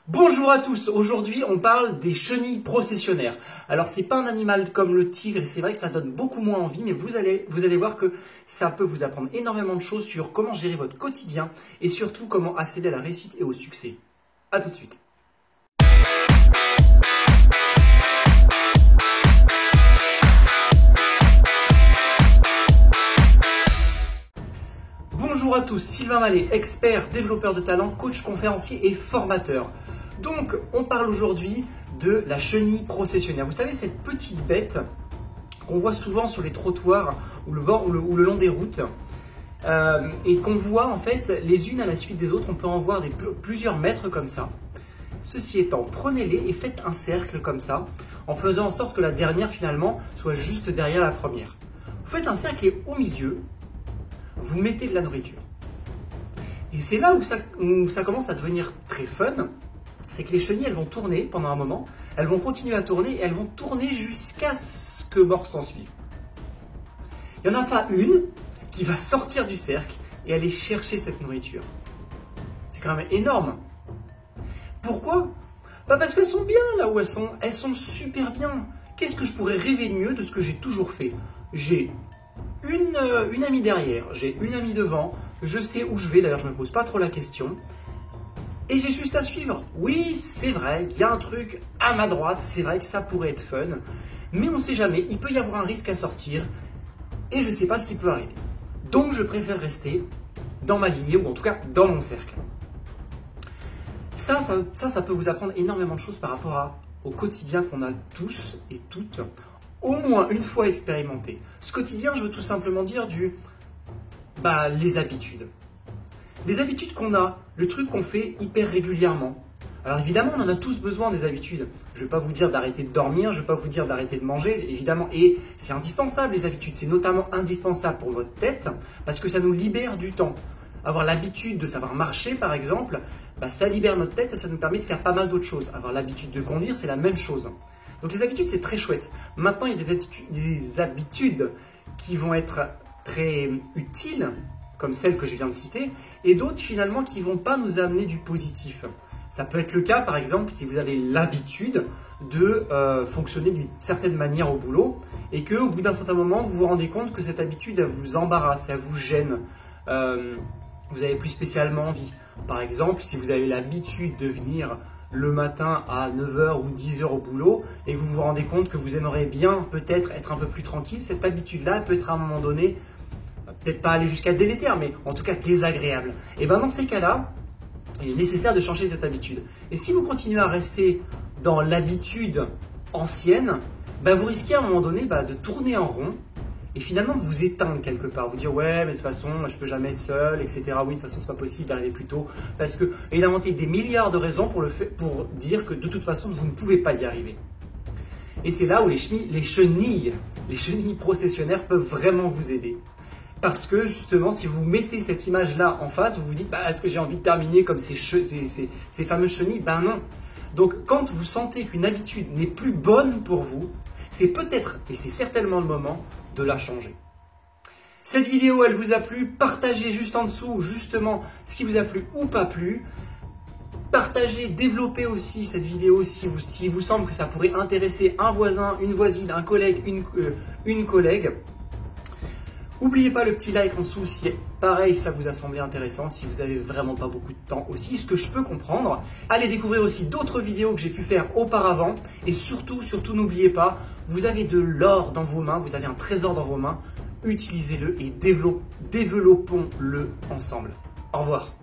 Bonjour à tous, aujourd'hui on parle des chenilles processionnaires. Alors c'est pas un animal comme le tigre et c'est vrai que ça donne beaucoup moins envie, mais vous allez voir que ça peut vous apprendre énormément de choses sur comment gérer votre quotidien et surtout comment accéder à la réussite et au succès. A tout de suite. Bonjour à tous, Sylvain Mallet, expert, développeur de talent, coach, conférencier et formateur. Donc, on parle aujourd'hui de la chenille processionnaire. Vous savez, cette petite bête qu'on voit souvent sur les trottoirs ou le long des routes et qu'on voit en fait les unes à la suite des autres. On peut en voir plusieurs mètres comme ça. Ceci étant, prenez-les et faites un cercle comme ça en faisant en sorte que la dernière finalement soit juste derrière la première. Vous faites un cercle et au milieu, vous mettez de la nourriture. Et c'est là où ça commence à devenir très fun. C'est que les chenilles, elles vont tourner pendant un moment, elles vont continuer à tourner et elles vont tourner jusqu'à ce que mort s'en suive. Il n'y en a pas une qui va sortir du cercle et aller chercher cette nourriture. C'est quand même énorme. Pourquoi? Parce qu'elles sont bien là où elles sont. Elles sont super bien. Qu'est-ce que je pourrais rêver de mieux de ce que j'ai toujours fait? J'ai une amie derrière, j'ai une amie devant, je sais où je vais, d'ailleurs je ne me pose pas trop la question. Et j'ai juste à suivre. Oui, c'est vrai, il y a un truc à ma droite, c'est vrai que ça pourrait être fun, mais on ne sait jamais, il peut y avoir un risque à sortir, et je ne sais pas ce qui peut arriver. Donc je préfère rester dans ma lignée, ou en tout cas dans mon cercle. Ça peut vous apprendre énormément de choses par rapport au quotidien qu'on a tous et toutes, au moins une fois expérimenté. Ce quotidien, je veux tout simplement dire les habitudes. Les habitudes qu'on a, le truc qu'on fait hyper régulièrement. Alors évidemment, on en a tous besoin des habitudes. Je ne vais pas vous dire d'arrêter de dormir, je ne vais pas vous dire d'arrêter de manger, évidemment. Et c'est indispensable les habitudes, c'est notamment indispensable pour votre tête parce que ça nous libère du temps. Avoir l'habitude de savoir marcher par exemple, ça libère notre tête et ça nous permet de faire pas mal d'autres choses. Avoir l'habitude de conduire, c'est la même chose. Donc les habitudes, c'est très chouette. Maintenant, il y a des habitudes qui vont être très utiles, comme celles que je viens de citer, et d'autres finalement qui ne vont pas nous amener du positif. Ça peut être le cas, par exemple, si vous avez l'habitude de fonctionner d'une certaine manière au boulot et qu'au bout d'un certain moment, vous vous rendez compte que cette habitude, elle vous embarrasse, elle vous gêne. Vous n'avez plus spécialement envie. Par exemple, si vous avez l'habitude de venir le matin à 9h ou 10h au boulot et que vous vous rendez compte que vous aimeriez bien peut-être être un peu plus tranquille, cette habitude-là peut être à un moment donné, peut-être pas aller jusqu'à délétère, mais en tout cas désagréable. Et dans ces cas-là, il est nécessaire de changer cette habitude. Et si vous continuez à rester dans l'habitude ancienne, vous risquez à un moment donné de tourner en rond et finalement de vous éteindre quelque part. Vous dire ouais, mais de toute façon, je peux jamais être seul, etc. Oui, de toute façon, c'est pas possible d'arriver plus tôt. Parce que il a inventé des milliards de raisons pour dire que de toute façon, vous ne pouvez pas y arriver. Et c'est là où les chenilles processionnaires peuvent vraiment vous aider. Parce que justement, si vous mettez cette image-là en face, vous vous dites est-ce que j'ai envie de terminer comme ces fameuses chenilles? Non. Donc, quand vous sentez qu'une habitude n'est plus bonne pour vous, c'est peut-être et c'est certainement le moment de la changer. Cette vidéo, elle vous a plu? Partagez juste en dessous justement ce qui vous a plu ou pas plu. Partagez, développez aussi cette vidéo si vous semble que ça pourrait intéresser un voisin, une voisine, un collègue, une collègue. N'oubliez pas le petit like en dessous si pareil ça vous a semblé intéressant, si vous n'avez vraiment pas beaucoup de temps aussi, ce que je peux comprendre. Allez découvrir aussi d'autres vidéos que j'ai pu faire auparavant et surtout n'oubliez pas, vous avez de l'or dans vos mains, vous avez un trésor dans vos mains, utilisez-le et développons-le ensemble. Au revoir.